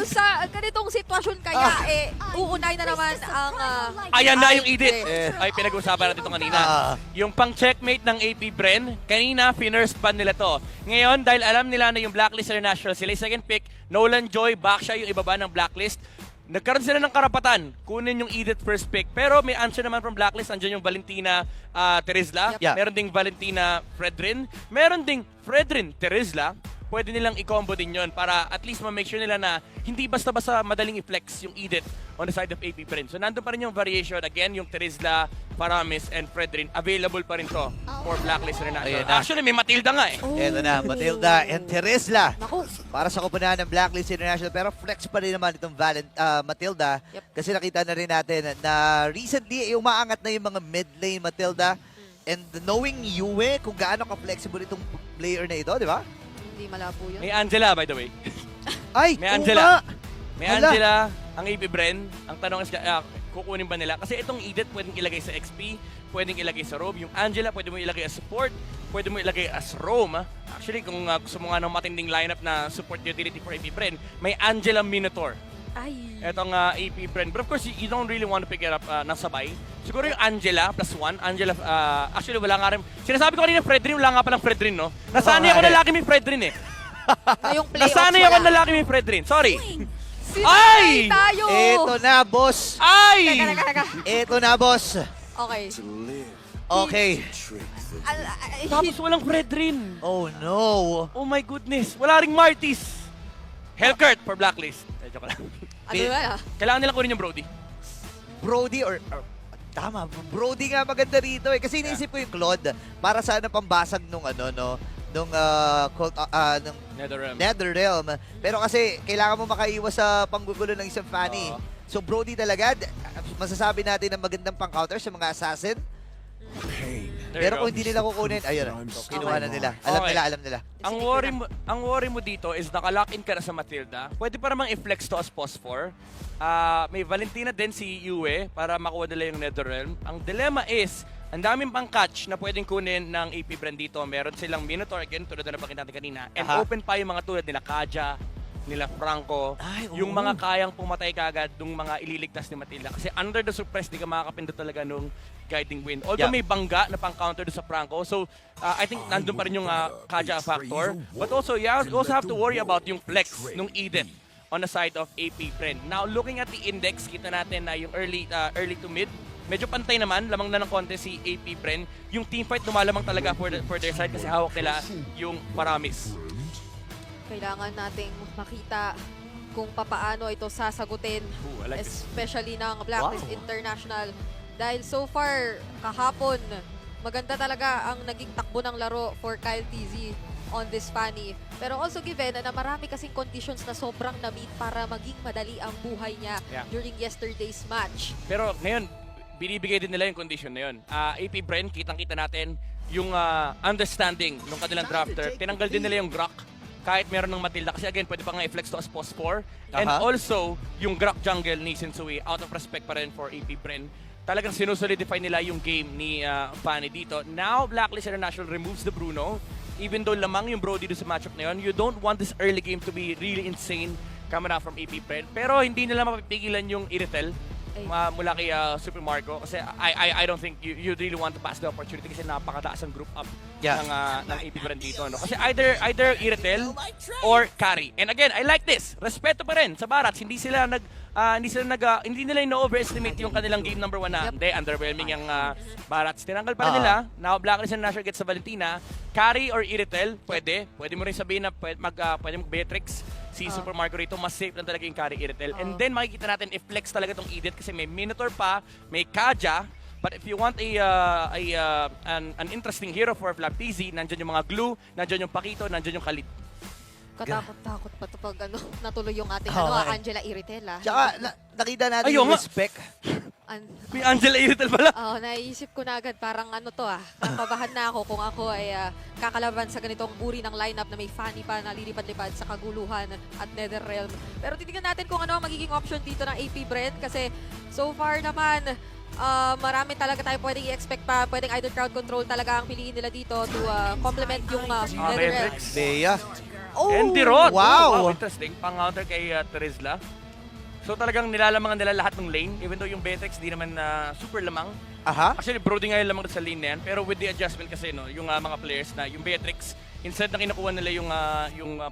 sa ganitong sitwasyon kaya, uunay na naman ang... Ayan na yung edit. Eh. Ay, pinag-usapan natin ito kanina. Ah. Yung pang-checkmate ng AP Bren, kanina, finurse ban nila to. Ngayon, dahil alam nila na yung Blacklist International, sila yung second pick, Nolan Joy, Baksha yung ibaba ng Blacklist. Nagkaroon sila ng karapatan, kunin yung edit first pick. Pero may answer naman from Blacklist, andyan yung Valentina Terizla. Yep. Yeah. Meron ding Valentina Fredrin. Meron ding Fredrin Terizla. Pwede nilang i-combo din yon para at least ma-make sure nila na hindi basta-basta madaling i-flex yung edit on the side of AP Bren. So nandun pa rin yung variation. Again, yung Terizla, Paramis, and Fredrin, available pa rin to for Blacklist International. Ayan na. Actually, may Matilda nga eh. Eto na, Matilda and Terizla. Naku. Para sa kupunahan ng Blacklist International. Pero flex pa rin naman itong Matilda. Yep. Kasi nakita na rin natin na recently, umaangat na yung mga mid-lane Matilda. And knowing Yue, kung gaano ka-flexible itong player na ito, di ba? Hindi malabo yun. May Angela, by the way. Ay, May oo Angela. nga. May Hala. Angela, ang AP Bren. Ang tanong is, kukunin ba nila? Kasi itong edit, pwedeng ilagay sa XP, pwedeng ilagay sa Robe. Yung Angela, pwede mo ilagay as support, pwede mo ilagay as Roam. Actually, kung gusto mo nga ng matinding lineup na support utility for AP Bren, may Angela Minotaur. Ay. Etong AP Bren. But of course, you don't really want to pick it up ng sabay. Siguro yung Angela plus 1. Angela, actually wala nga rin. Sinasabi ko kanina Fredrin, wala nga palang Fredrin, no? Nasanay ako na laki may Fredrin eh. Ngayong playoffs Nasanay ako wala. na laki may Fredrin. Sorry. Sinanay tayo! Eto na, boss. Ay! Teka. Eto na, boss. Okay. Okay. Tapos walang Fredrin. Oh, no. Oh my goodness. Wala ring Martis. Hellcurt for Blacklist. Joke lang. Ano ba? Kailangan nilang kunin yung Brody. Brody or tama, Brody nga maganda rito eh. Kasi iniisip ko yung Claude para sana pambasag nung ano, no? Nung nung Netherrealm. Netherrealm. Pero kasi kailangan mo makaiwas sa panggugulo ng isang Fanny. Oo. So Brody talaga, masasabi natin na magandang pang-counter sa mga assassin. There Pero you kung go. hindi nila kukunin, ayun, kinuha na nila. Alam Okay. nila, alam nila. Ang worry mo dito is nakalock in ka na sa Matilda. Pwede pa namang i-flex to as post 4. May Valentina din si Yue para makuha nila yung Netherrealm. Ang dilemma is, ang daming pang catch na pwedeng kunin ng AP Bren dito. Meron silang Minotaur, again, tulad na napakita natin kanina. And Aha. open pa yung mga tulad nila Kaja, nila Franco, Ay, oo. yung mga kayang pumatay kagad ng mga ililigtas ni Matilda. Kasi under the suppress, di ka makakapindot talaga nung guiding wind. Although Yeah. may bangga na pang-counter doon sa Franco. So, I think nandun pa rin yung Kaja factor. But also, you also have to worry about yung flex nung Eden on the side of AP Bren. Now, looking at the index, kita natin na yung early to mid, medyo pantay naman, lamang na ng konti si AP Bren. Yung teamfight lumalamang talaga for their side kasi hawak nila yung Paramis. Kailangan nating makita kung papaano ito sasagutin, Ooh, I like this. especially ng Blacklist Wow. International. Dahil so far, kahapon, maganda talaga ang naging takbo ng laro for Kyle TZ on this Fanny. Pero also given na marami kasing conditions na sobrang na-meet para maging madali ang buhay niya Yeah. during yesterday's match. Pero ngayon, binibigay din nila yung condition na yun. AP Bren, kitang-kita natin yung understanding ng kanilang drafter. Tinanggal din nila yung Grok kahit meron ng Matilda. Kasi again, pwede pa nga i-flex to as post 4. And Aha. also, yung Grok jungle ni Sensui, out of respect pa rin for AP Bren. Talagang sinusolidify nila yung game ni Fanny dito. Now, Blacklist International removes the Bruno. Even though lamang yung Brody doon sa matchup na yun, you don't want this early game to be really insane coming out from AP Bren. Pero hindi nila mapipigilan yung Iritel mula kay Super Marco kasi I don't think you really want to pass the opportunity kasi napakataas ang group up Yeah. ng AP Bren dito, no? Kasi either Iritel or Carry. And again, I like this. Respeto pa rin sa Barats. Hindi hindi nila ino-overestimate yung kanilang game number 1 na. Yep. Hindi, underwhelming yung Barats. Tinanggal pa rin nila. Now Blacklist International gets sa Valentina. Carry or Iritel, pwede. Pwede mo rin sabihin na pwede mag-Beatrix si Super Marco rito, mas safe lang talaga yung Carry Iritel. And then makikita natin i-flex talaga tong Edith kasi may Minotaur pa, may Kaja. But if you want an interesting hero for Flap TZ, nandyan yung mga Glue, nandyan yung Pakito, nandyan yung Khalid. Katakot-takot pa ito pag natuloy yung ating Oo, eh. Angela Iritela. Tsaka, nakita natin Ayaw yung nga. respect. May Angela Iritel pala. Naisip ko na agad parang napabahan na ako kung ako ay kakalaban sa ganitong uri ng lineup na may Fanny pa na lilipad-lipad sa kaguluhan at Netherrealm. Pero titignan natin kung ano ang magiging option dito ng AP Bren kasi so far naman marami talaga tayo pwedeng i-expect pa. Pwedeng either crowd control talaga ang piliin nila dito to complement yung Netherrealm. Beatrix. Bea. Oh! And Dirot. Wow. Interesting. Pang-counter kay Terizla. So talagang nilalamangan nila lahat ng lane, even though yung Betex di naman super lamang. Aha. Actually, Brody nga yung lamang sa lane na yan. Pero with the adjustment kasi, no, yung mga players na, yung Beatrix, instead na kinukuha nila yung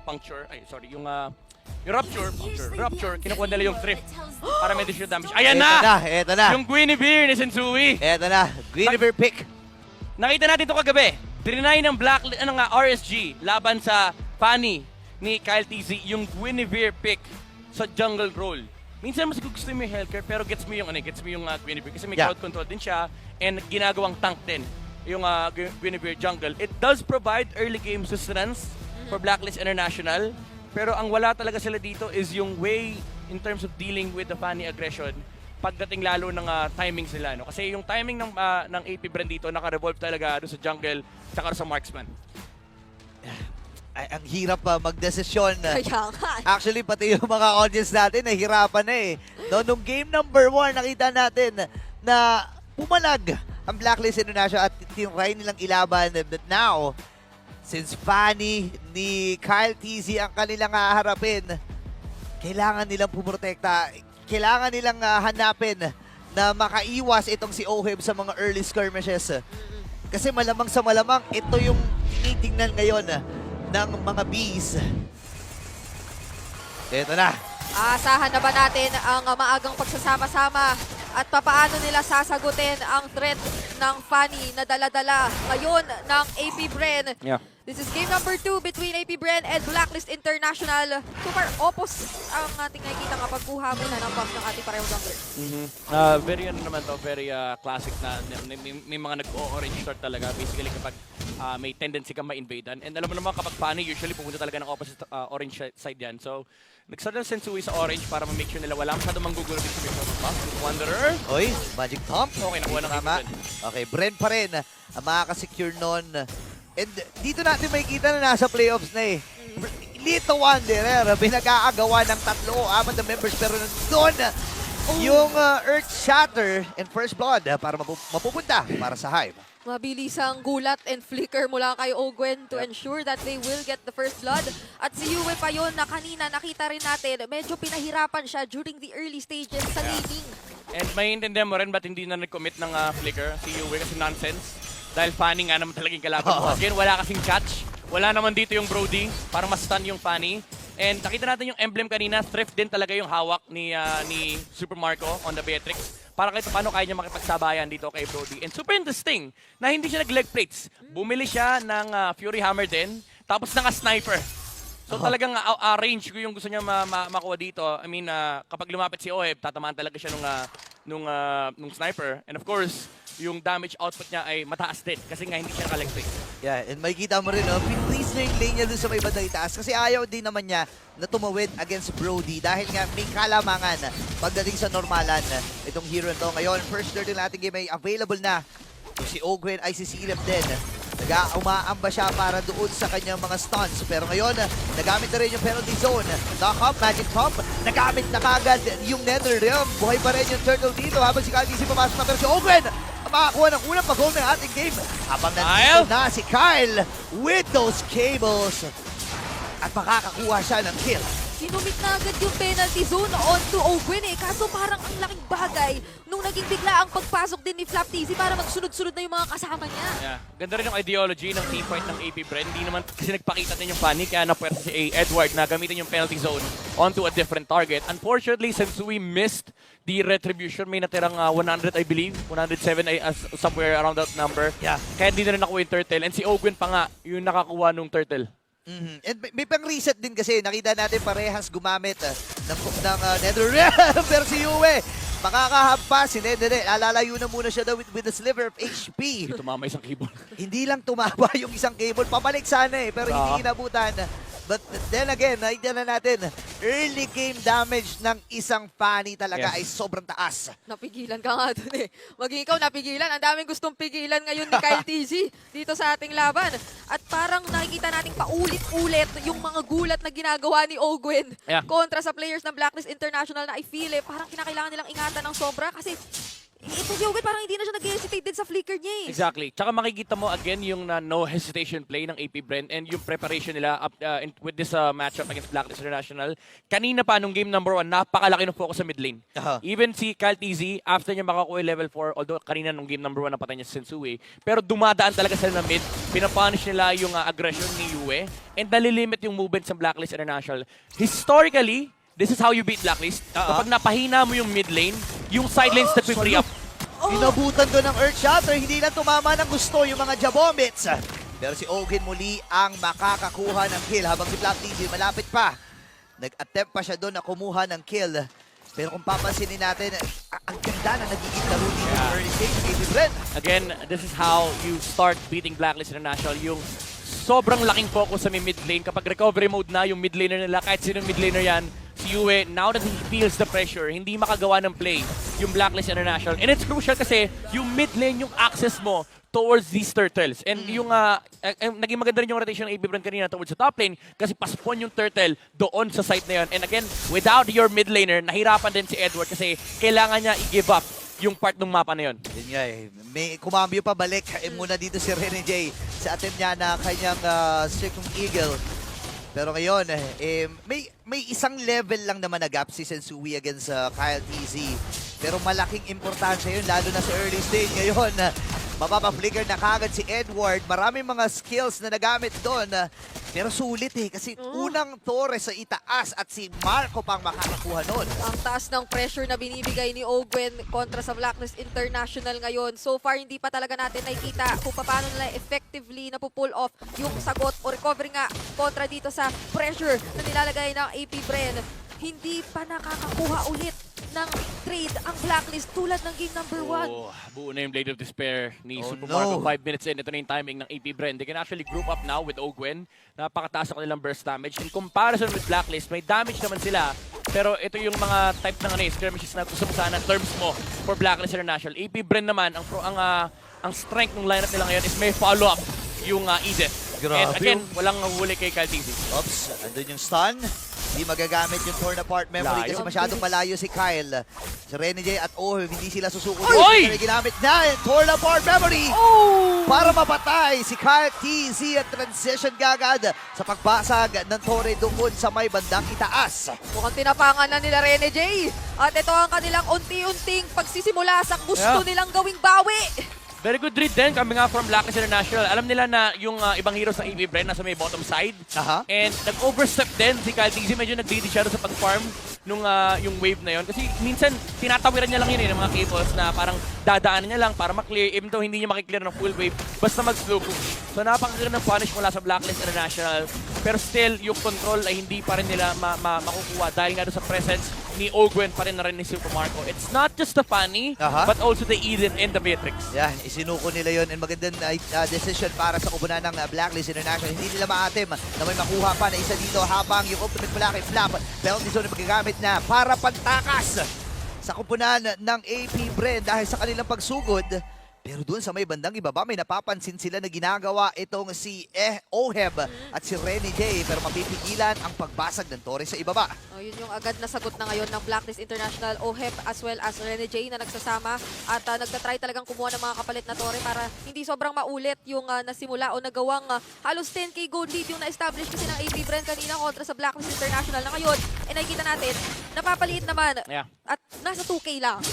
puncture, yung rupture, kinukuha nila yung thrift para may additional damage. Ayan na! Eto na. Yung Guinevere ni Sensui. Eto na. Guinevere pick. Nakita natin ito kagabi. Trinay ng RSG laban sa Fanny ni Kyle TZ, yung Guinevere pick sa jungle role. Minsan mas gusto mo yung Hellcare pero gets mo yung Guinevere kasi may crowd control din siya and ginagawang tank din yung Guinevere jungle. It does provide early game sustenance for Blacklist International pero ang wala talaga sila dito is yung way in terms of dealing with the Fanny aggression pagdating lalo ng timings nila. No? Kasi yung timing ng AP brand dito naka-revolve talaga doon sa jungle tsaka sa marksman. Ay, ang hirap magdesisyon. Kaya nga. Actually, pati yung mga audience natin, nahihirapan na eh. No, nung game number 1, nakita natin na pumalag ang Blacklist International at tinry nilang ilaban. But now, since Fanny ni Kyle TZ ang kanilang haharapin, kailangan nilang pumotekta. Kailangan nilang hanapin na makaiwas itong si Oheb sa mga early skirmishes. Kasi malamang sa malamang, ito yung tinitingnan ngayon ng mga bees. Ito na. Aasahan na ba natin ang maagang pagsasama-sama at papaano nila sasagutin ang threat ng Fanny na dala-dala ngayon ng AP Bren? Yeah. This is game number 2 between AP Bren and Blacklist International. Super opposite ang ating nakikita kapag kuha muna ng buff ng ating parehong jungler. Very very classic na may mga nag-orange start talaga basically kapag may tendency kang ma-invadean. And alam mo naman kapag Fanny usually pupunta talaga ng opposite orange side yan. So nag-start ng Sensui sa orange para ma-make sure nila wala masyadong manggugulo din sa Victor Buff. Wanderer. Oy, Magic Pump. Okay, nakuha ng Tama. Okay, Bren pa rin ang makakasecure nun. And dito natin makikita na nasa playoffs na eh. Lito Wanderer, pinag-aagawa ng 3-4 na members pero nandun yung Earth Shatter and First Blood para mapupunta para sa Hive. Mabilisang gulat and flicker mula kay Ogwen to ensure that they will get the first blood. At si Yue pa yun na kanina nakita rin natin, medyo pinahirapan siya during the early stages sa laning. And maintindihan mo rin ba't hindi na nag-commit ng flicker si Yue kasi nonsense. Dahil Fanny nga naman talagang kalaban mo. Again, wala kasing catch. Wala naman dito yung Brody para ma-stun yung Fanny. And nakita natin yung emblem kanina, thrift din talaga yung hawak ni Super Marco on the Beatrix. Para kahit paano kaya niya makipagsabayan dito kay Brody. And super interesting na hindi siya nag-leg plates. Bumili siya ng Fury Hammer din, tapos naka-sniper. So talagang range ko yung gusto niya makuha dito. I mean, kapag lumapit si Oheb, tatamaan talaga siya nung sniper. And of course, yung damage output niya ay mataas din kasi nga hindi siya naka-leg plate. Yeah, and makikita mo rin, pinrelease na yung lane niya dun sa may bandang itaas kasi ayaw din naman niya na tumawid against Brody dahil nga may kalamangan pagdating sa normalan itong hero to. Ngayon, first third ng ating game ay available na. So, si Ogwen ay sisilip din. Umaamba siya para doon sa kanyang mga stuns. Pero ngayon, nagamit na rin yung penalty zone. Knock-up, Magic Pump. Nagamit na kagad yung Nether Realm. Buhay pa rin yung Turtle dito habang si Kyle DC papasok na. Pero si Ogwen makakuha ng unang pag-home ng ating game. Habang nandito na si Kyle with those cables. At makakakuha siya ng kill. Sinumit na agad yung penalty zone onto Ogwen eh. Kaso parang ang laking bagay nung naging bigla ang pagpasok din ni Flap TZ para magsunod-sunod na yung mga kasama niya. Yeah. Ganda rin yung ideology ng team fight ng AP Bren. Hindi naman kasi nagpakita din yung Fanny kaya napuwersa si Edward na gamitin yung penalty zone onto a different target. Unfortunately, since we missed the retribution, may natirang 100 I believe. 107 ay somewhere around that number. Yeah. Kaya hindi na rin nakuha yung turtle. And si Ogwen pa nga yung nakakuha nung turtle. And may pang-reset din kasi. Nakita natin parehas gumamit ng Nether Realm. Pero si Yue, makakahampas si Nether Realm. Alalayo na muna siya daw with a sliver of HP. Hindi tumama isang cable. Hindi lang tumaba yung isang cable. Pabalik sana eh, pero hindi inabutan. But then again, nakita na natin, early game damage ng isang Fanny talaga ay sobrang taas. Napigilan ka nga dun eh. Maging ikaw napigilan. Ang daming gustong pigilan ngayon ni Kyle TZ dito sa ating laban. At parang nakikita nating paulit-ulit yung mga gulat na ginagawa ni Ogwen kontra sa players ng Blacklist International na I feel parang kinakailangan nilang ingatan ng sobra kasi ito si Owen parang hindi na siya nag-hesitate din sa flicker niya eh. Exactly. Tsaka makikita mo again yung no hesitation play ng AP Bren and yung preparation nila with this matchup against Blacklist International. Kanina pa nung game number 1, napakalaki ng focus sa mid lane. Aha. Even si Kyle TZ, after niya makakuha yung level 4, although kanina nung game number 1 napatay niya si Sensui, pero dumadaan talaga sila na mid, pinapunish nila yung aggression ni Yue, and nalilimit yung movement sa Blacklist International. Historically, this is how you beat Blacklist. Kapag napahina mo yung mid lane, yung side lanes nagpi-free up. Inabutan doon ng Earth Shatter, hindi lang tumama ng gusto yung mga Jabombits. Pero si Ogen muli ang makakakuha ng kill habang si Black TZ malapit pa. Nag-attempt pa siya doon na kumuha ng kill. Pero kung papansinin natin, ang ganda na nagiging laro dito sa early stage, AP Bren. Again, this is how you start beating Blacklist International. Yung sobrang laking focus sa mid lane. Kapag recovery mode na yung mid laner nila, kahit sino mid laner yan, si Yue, now that he feels the pressure, hindi makagawa ng play yung Blacklist International. And it's crucial kasi yung mid lane yung access mo towards these turtles. And yung naging maganda rin yung rotation ng AB Bren kanina towards the top lane kasi paspon yung turtle doon sa site na yun. And again, without your mid laner, nahirapan din si Edward kasi kailangan niya i-give up yung part ng mapa na yun. Yun nga eh. May kumambyo pa balik muna dito si Rene J sa attempt niya na kanyang Circling Eagle. Pero ngayon, may isang level lang naman na gap si Sensui against Kyle TZ. Pero malaking importansya yun, lalo na sa early stage. Ngayon, mapapa-flicker na kagad si Edward. Maraming mga skills na nagamit doon. Pero sulit eh, kasi unang Torres sa itaas at si Marco pang makakakuha nun. Ang taas ng pressure na binibigay ni Ogwen kontra sa Blacklist International ngayon. So far, hindi pa talaga natin nakikita kung paano nila effectively na pull off yung sagot o recovery nga kontra dito sa pressure na nilalagay ng AP Bren. Hindi pa nakakakuha ulit ng trade ang Blacklist tulad ng game number 1. Oh, buo na yung Blade of Despair ni Oh, Super no. Marco. 5 minutes in, ito na yung timing ng AP Bren. They can actually group up now with Ogwen. Napakataas ang kanilang burst damage. In comparison with Blacklist, may damage naman sila. Pero ito yung mga type ng skirmishes na gusto mo sana terms mo for Blacklist International. AP Bren naman, ang strength ng lineup nila ngayon is may follow-up yung Edith. Grabe. And again, walang huli kay Kyle TZ. Oops, andun yung stun. Hindi magagamit yung torn apart memory Layo. kasi masyadong malayo si Kyle. Si Rene J at Oheb, hindi sila susuko. Oy! Hindi ginamit na yung torn apart memory para mapatay si Kyle TZ at transition gagad sa pagbasag ng Torre doon sa may bandang itaas. Mukhang tinapangan na nila Rene J. At ito ang kanilang unti-unting pagsisimula sa gusto nilang gawing bawi. Very good read din coming out from Blacklist International. Alam nila na yung ibang heroes ng AP Bren nasa may bottom side. Aha. And nag-overstep din si Kyle TZ. Medyo nag-greedy siya sa pag-farm nung yung wave na yon. Kasi minsan tinatawiran niya lang yun ng mga cables na parang dadaanan niya lang para maklear. Even though hindi niya makiklear ng full wave, basta mag-slow push. So napakaganda ng punish mula sa Blacklist International. Pero still, yung control ay hindi pa rin nila makukuha dahil nga doon sa presence ni Ogwen pa rin na rin ni Super Marco. It's not just the Fanny, Aha. but also the Eden and the Beatrix. Yeah, isinuko nila yon and magandang decision para sa kubunan ng Blacklist International. Hindi nila maatim na may makuha pa na isa dito habang yung ultimate mula kay Flap. Penalty zone na magagamit na para pantakas sa kupunan ng AP Bren dahil sa kanilang pagsugod. Pero doon sa may bandang ibaba, may napapansin sila na ginagawa itong si Oheb at si Rene J. Pero mapipigilan ang pagbasag ng Torres sa ibaba. Oh, yun yung agad na sagot na ngayon ng Blacklist International, Oheb as well as Rene J na nagsasama at nagtatry talagang kumuha ng mga kapalit na tore para hindi sobrang maulit yung nasimula o nagawang halos 10k gold lead yung na-establish kasi ng AP Bren kanina kontra sa Blacklist International na ngayon. Nakikita natin, napapaliit naman Yeah. at nasa 2k lang.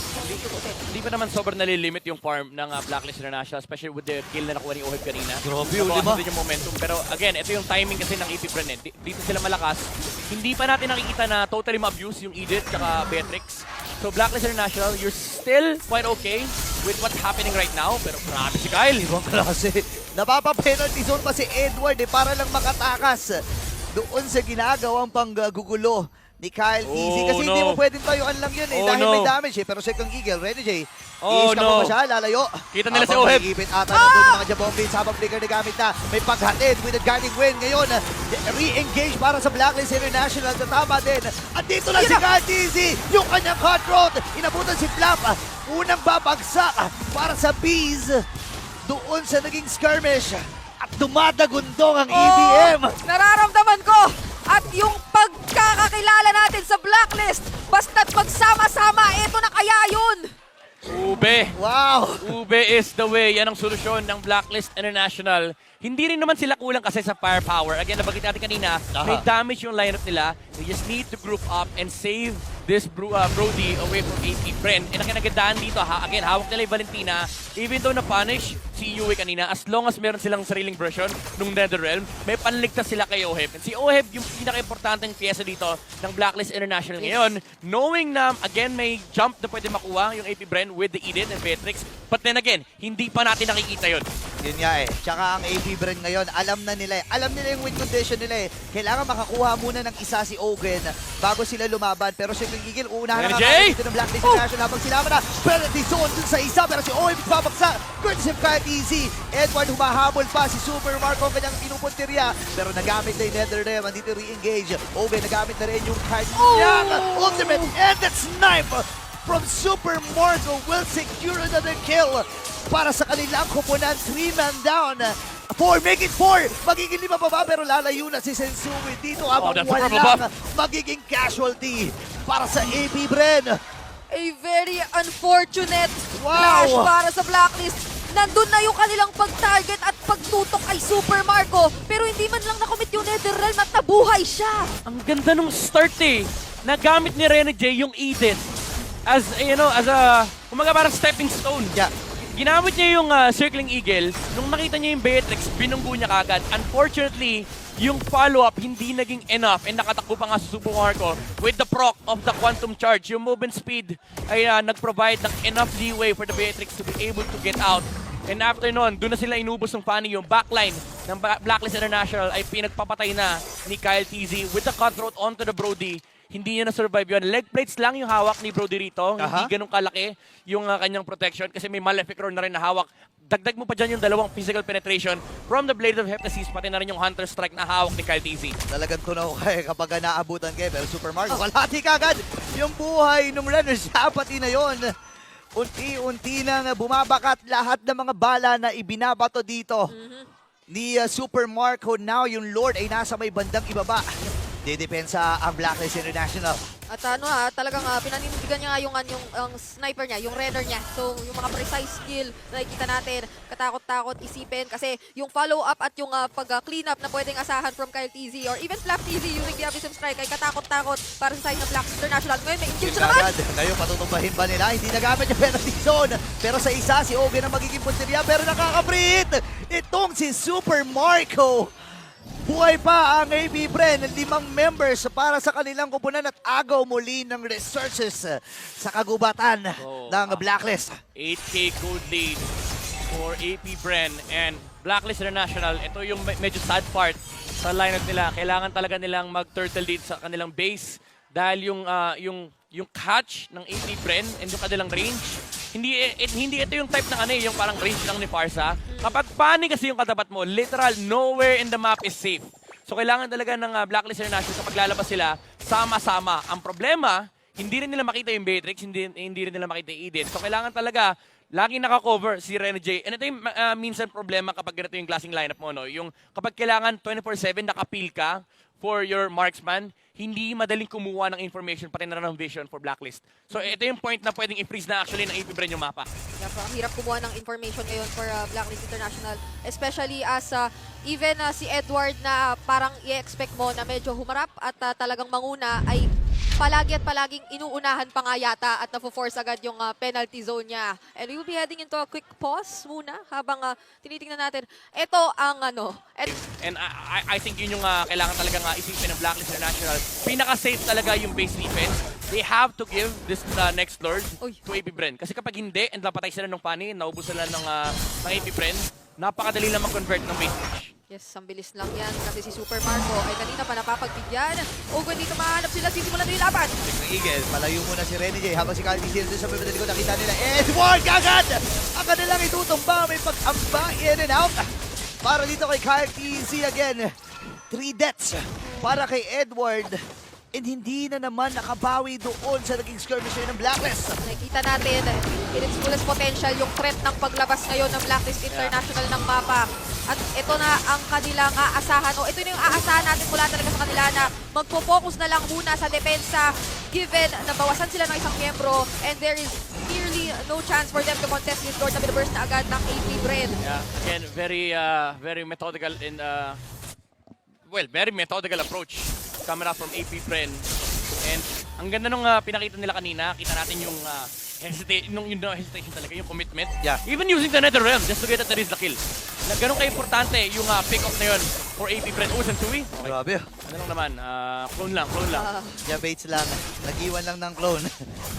Hindi pa naman sobrang nalilimit yung farm ng Blacklist International, especially with the kill na nakuha ni Oheb kanina. Grabe, Nabawasan din yung momentum. Pero again, ito yung timing kasi ng AP Bren. Dito sila malakas. Hindi pa natin nakikita na totally ma-abuse yung Edith tsaka Beatrix. So Blacklist International, you're still quite okay with what's happening right now. Pero grabe si Kyle. Ibang klase. Napapa-penalty zone pa si Edward para lang makatakas doon sa ginagawang panggugulo ni Kyle TZ. Kasi hindi mo pwedeng tayuan lang yun dahil may damage Pero second Eagle, Rene J. Oh, Iiska mo ba siya? Lalayo. Kita nila si Habang Oheb. may ipit ata nandun yung mga Jabombins habang flicker na gamit na. May paghatid with a guiding wind. Ngayon, re-engage para sa Blacklist International. Tatama din. At dito na si Kyle TZ. Yung kanyang cutthroat. Inabutan si Flap. Unang babagsak para sa Bees. Doon sa naging skirmish. At dumadagundong ang EBM. Nararamdaman ko at yung pagkakakilala natin sa Blacklist basta't magsama-sama, ito na kaya yun! Ube. Wow! Ube is the way. Yan ang solusyon ng Blacklist International. Hindi rin naman sila kulang kasi sa firepower. Again, nabanggit natin kanina, may damage yung lineup nila. They just need to group up and save this Brody away from AP Bren. And ang kinagandaan dito, again, hawak nila yung Valentina. Even though na-punish si Yue kanina, as long as meron silang sariling version nung NetherRealm, may panligtas sila kay Oheb. And si Oheb, yung pinaka-importanteng pyesa dito ng Blacklist International ngayon, knowing na, again, may jump na pwede makuha yung AP Bren with the Edith and Beatrix. But then again, hindi pa natin nakikita yun. Yun nga eh. Tsaka ang AP Bren ngayon, alam na nila eh. Alam nila yung win condition nila eh. Kailangan makakuha muna ng isa si Ogen bago sila lumaban. Pero si Gigil, uunahan na Jay! dito ng Blacklist International habang sinama na. Penalty zone dun sa isa. Pero si Owen babaksa. Courtesy of Kyle Easy. Edward humahabol pa. Si Super Marco ang kanyang pinupuntirya. Pero nagamit na yung NetherRealm. Andito re-engage. Ogen nagamit na rin yung kanyang ultimate. And that's knife from Super Marco will secure another kill para sa kanilang kupunan. 3-man down. 4, make it 4! Magiging 5 pa ba? Pero lalayo na si Sensui dito habang that's a purple walang magiging casualty para sa AP Bren. A very unfortunate Wow! flash para sa Blacklist. Nandun na yung kanilang pag-target at pagtutok kay Super Marco. Pero hindi man lang nakomit yung NetherRealm at nabuhay siya. Ang ganda nung start eh. Nagamit ni Rene J yung Edith as, as a, kumaga parang stepping stone. Yeah. Ginamit niya yung Circling Eagle. Nung nakita niya yung Beatrix, binunggo niya kagad. Unfortunately, yung follow-up hindi naging enough and nakatakbo pa nga sa Super Marco with the proc of the Quantum Charge. Yung movement speed ay nag-provide ng enough leeway for the Beatrix to be able to get out. And after nun, doon na sila inubos ng Fanny. Yung backline ng Blacklist International ay pinagpapatay na ni Kyle TZ with the cutthroat onto the Brody. Hindi niya na-survive yun. Leg plates lang yung hawak ni Brody rito. Hindi ganun kalaki yung kanyang protection kasi may Malefic Roar na rin na hawak. Dagdag mo pa dyan yung dalawang physical penetration from the Blade of Heptasis, pati na rin yung Hunter Strike na hawak ni Kyle TZ. Talagang tunaw kayo kapag naabutan kayo. Pero Super Marco, kalahati kagad yung buhay nung runners. Pati na yon. Unti-unti nang bumabakat lahat ng mga bala na ibinabato dito ni Super Marco. Now yung Lord ay nasa may bandang ibaba. Didepensa ang Blacklist International. At talagang pinanindigan niya nga yung sniper niya, yung redder niya. So, yung mga precise skill na nakikita natin, katakot-takot isipin. Kasi yung follow-up at yung pag-clean up na pwedeng asahan from Kyle TZ or even Flap TZ using the Abyssum Strike ay katakot-takot para sa side ng Black International. Ngayon, may engage naman! Ngayon, patutubahin ba nila? Hindi nagamit yung penalty zone. Pero sa isa, si Ogen ang magiging punteriya. Pero nakaka-breed! Itong si Super Marco. Buhay pa ang AP Bren, 5 members para sa kanilang kupunan at agaw muli ng resources sa kagubatan ng Blacklist. 8K gold lead for AP Bren and Blacklist International. Ito yung medyo sad part sa lineup nila. Kailangan talaga nilang mag-turtle lead sa kanilang base dahil yung catch ng AP Bren and yung kanilang range, hindi ito yung type ng yung parang range lang ni Parsa. Kapag pani kasi yung katapat mo, literal nowhere in the map is safe. So kailangan talaga ng Blacklist International kapag lalabas sila, sama-sama. Ang problema, hindi rin nila makita yung Beatrix, hindi rin nila makita yung Edith. So kailangan talaga laging naka-cover si Rene J. And ito yung minsan problema kapag ganito yung klaseng lineup mo, no? Yung kapag kailangan 24/7 naka-peel ka for your marksman, hindi madaling kumuha ng information pati na ng vision for Blacklist. So ito yung point na pwedeng i-freeze na actually ng AP Bren yung mapa. Ang hirap kumuha ng information ngayon for Blacklist International. Especially as even si Edward na parang i-expect mo na medyo humarap at talagang manguna ay palagi at palaging inuunahan pa nga yata at na-force agad yung penalty zone niya. And we will be heading into a quick pause muna habang tinitingnan natin. Ito ang And I think yun yung kailangan talaga isipin ng Blacklist International. Pinaka-safe talaga yung base defense. They have to give this next Lord to AP Bren. Kasi kapag hindi, and napatay sila ng Fanny, naubos sila ng AP Bren, napakadali lang mag-convert ng base damage. Yes, ang bilis lang yan kasi si Super Marco ay kanina pa napapagbigyan. Ogun dito mahanap sila, sisimulan na yung laban. Ng Eagle, palayo muna si Rene J. Habang si Kyle TZ doon sa may ko, nakita nila Edward kagad! Ang kanilang itutumba, may pag-amba in and out. Para dito kay Kyle TZ again. 3 deaths para kay Edward. And hindi na naman nakabawi doon sa naging skirmish ng Blacklist. Nakikita natin in its fullest potential yung threat ng paglabas ngayon ng Blacklist International ng mapa. At ito na ang kanilang aasahan. O ito na yung aasahan natin mula talaga sa kanila na magpo-focus na lang muna sa depensa given na bawasan sila ng isang miyembro and there is nearly no chance for them to contest this Lord na binaburst na agad ng AP Bren. Yeah, again, very methodical in very methodical approach coming up from AP Bren. And ang ganda nung pinakita nila kanina, kita natin yung hesitation talaga, yung commitment. Yeah. Even using the Nether Realm just to get at the kill. Na ganun ka-importante yung pick-off na yun for AP Bren. Usan Sui. Okay. Grabe. Ano lang naman, clone lang. Yeah, baits lang. Nag-iwan lang ng clone.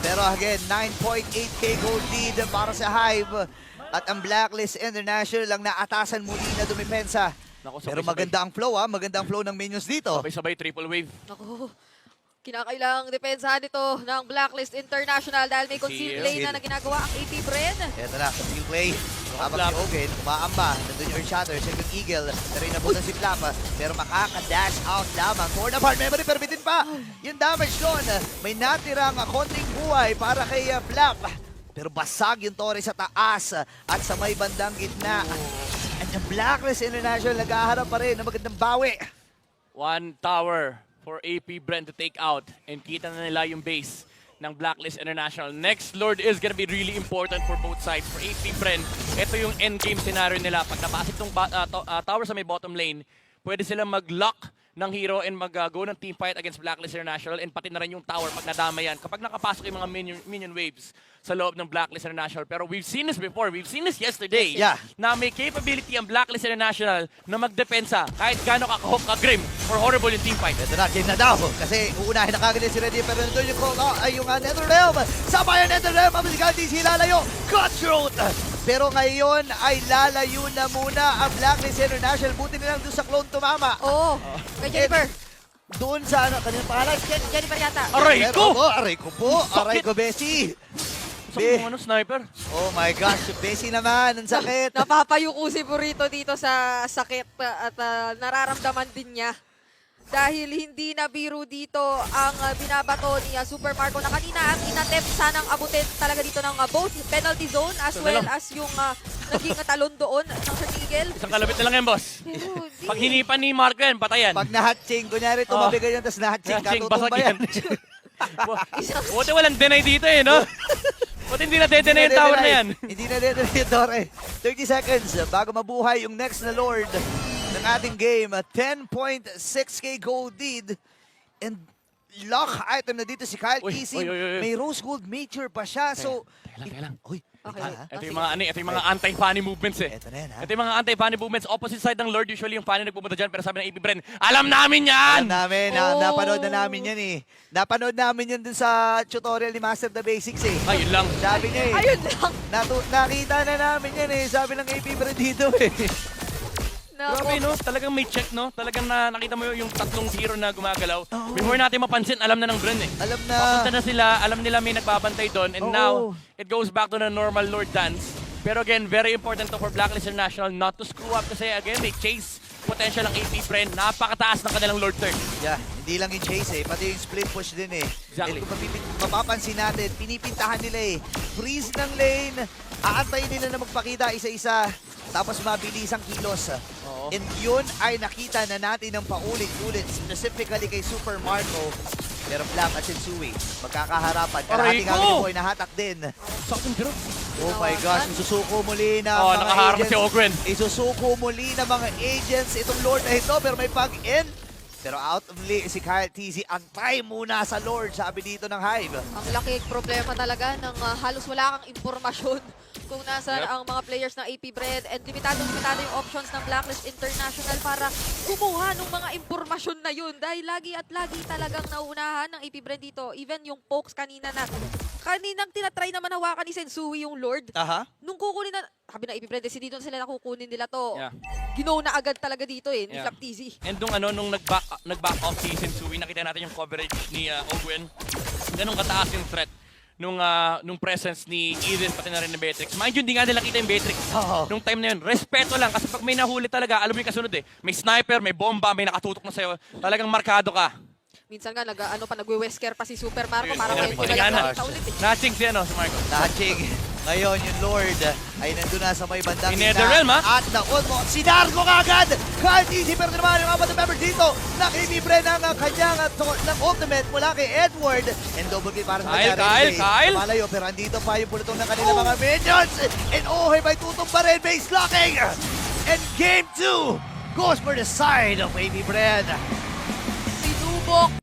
Pero again, 9.8k gold lead para sa Hive. At ang Blacklist International lang naatasan muli na dumipensa. Naku, Pero sabay-sabay. maganda ang flow, maganda ang flow ng minions dito. Sabay-sabay triple wave. Naku, kinakailangang depensahan ito ng Blacklist International dahil may concealed Seal. lane na ginagawa ang AP Bren. Eto na, skill play. Habang Flap. si Ogen, umaamba. Nandun yung Earthshatter, second Eagle. Pero inabutan si Flap. Pero makaka-dash out lamang. Torn apart, memory, pero bitin pa. Yung damage doon, may natirang konting buhay para kay Flap. Pero basag yung Torre sa taas at sa may bandang gitna. At yung Blacklist International nag-aharap pa rin ng magandang bawi. One tower for AP Bren to take out. And kita na nila yung base ng Blacklist International. Next Lord is gonna be really important for both sides. For AP Bren, ito yung endgame scenario nila. Pag napasok itong tower sa may bottom lane, pwede silang mag-lock ng hero and mag-go ng team fight against Blacklist International and pati na rin yung tower pag nadama yan. Kapag nakapasok yung mga minion waves sa loob ng Blacklist International. Pero we've seen this before. We've seen this yesterday. Yeah. Na may capability ang Blacklist International na magdepensa kahit gaano ka-grim or horrible yung team fight. Ito na, game na daw. Kasi uunahin na kagad si Ready. Pero nandun yung call out ay yung Nether Realm. Sabay ang Nether Realm. Ang musikality si lalayo. Cutthroat! Pero ngayon ay lalayo na muna ang Blacklist International. Buti na lang doon sa clone tumama. Oo, kay Jennifer. Doon sa ano, kanina pangalan? Jennifer yata. Aray ko! Aray ko po. Aray ko, Bessie. Sa mga sniper. Oh my gosh, Bessie naman. Ang sakit. Napapayuko si Burrito dito sa sakit at nararamdaman din niya. Dahil hindi na biro dito ang binabato ni Super Marco na kanina ang inattempt sanang abutin talaga dito ng both penalty zone as Ito na well lang. as yung naging talon doon ng Sir Eagle. Isang kalabit na lang yan, boss. Pero di. Pag hinipan ni Marco yan, patayan. Pag nahatching, kunyari tumabi ganyan, tapos nahatching, Hatching, katutumba basag yan. Buti walang deny dito eh, no? Buti hindi na deny yung tower na yan. Hindi na dito yung Torre. 30 seconds bago mabuhay yung next na Lord ng ating game. 10.6k gold lead. And lock item na dito si Kyle Uy, Kissing. uy, uy, uy. May rose gold mature pa siya. So, Teka lang. Uy, Okay. ha? Ito yung mga ito yung mga anti-funny movements eh. Ito na yan, ha? Ito yung mga anti-funny movements. Opposite side ng Lord, usually yung funny nagpupunta dyan. Pero sabi ng AP Bren, alam namin yan! Alam namin, Oh. napanood na namin yan eh. Napanood namin yan dun sa tutorial ni Master the Basics eh. Ayun lang. Sabi niya eh. Ayun lang. Nakita na namin yan eh. Sabi ng AP Bren dito eh. Grabe, no? Talagang may check, no? Talagang nakita mo yung tatlong hero na gumagalaw. Before natin mapansin, alam na ng Bren eh. Alam na. Papunta na sila, alam nila may nagbabantay doon. And Oo. now, it goes back to the normal Lord dance. Pero again, very important to for Blacklist International not to screw up kasi again, may chase potential ang AP Bren. Napakataas ng kanilang Lord turn. Yeah, hindi lang yung chase eh, pati yung split push din eh. Exactly. And kung mapapansin natin, pinipintahan nila eh. Freeze ng lane, aantayin nila na magpakita isa-isa, tapos mabilis ang kilos. Oo. And yun ay nakita na natin ng paulit-ulit, specifically kay Super Marco. Pero Black at Sensui, magkakaharapan. Kalahating Aray ko! ang boy, nahatak din. Sakong hero. Oh my gosh, isusuko muli na Oh, mga nakaharap agents. si Ogren. Isusuko muli na mga agents itong Lord na ito, pero may pag-in. Pero out of lane si Kyle TZ, antay muna sa Lord, sabi dito ng Hive. Ang laki problema talaga ng halos wala kang impormasyon kung nasaan Yep. ang mga players ng AP Bren and limitado yung options ng Blacklist International para kumuha ng mga impormasyon na yun dahil lagi at lagi talagang nauunahan ng AP Bren dito. Even yung pokes kaninang tinatry naman hawakan ni Sensui yung Lord. Aha. Nung kukunin na, sabi ng AP Bren, decidido na sila na kukunin nila to. Yeah. Ginaw na agad talaga dito eh, ni Yeah. Flap TZ. And nung nag-back off si Sensui, nakita natin yung coverage ni Ogwen. Ganun kataas yung threat nung presence ni Eden pati na rin ni Beatrix. Mind you, hindi nga nila kita yung Beatrix. Oo. Nung time na yun, respeto lang kasi pag may nahuli talaga, alam mo yung kasunod eh. May sniper, may bomba, may nakatutok na sa'yo. Talagang markado ka. Minsan nga, nagwe-wesker pa si Super Marco Ayun, para ayun, may ayun, ayun, ulit eh. Natching si Marco. Touching. Ngayon, yung Lord ay nandun na sa may bandang May Netherrealm, ha? At naon mo, si Dargo kagad! Kahit easy, pero naman yung mga member dito, nakilibre ng kanyang ng ultimate mula kay Edward. And double kill para sa Kyle! Malayo, pero andito pa yung pulutong ng kanilang mga minions. And may tutong pa rin, base locking! And game 2 goes for the side of AB Bren. Sinubok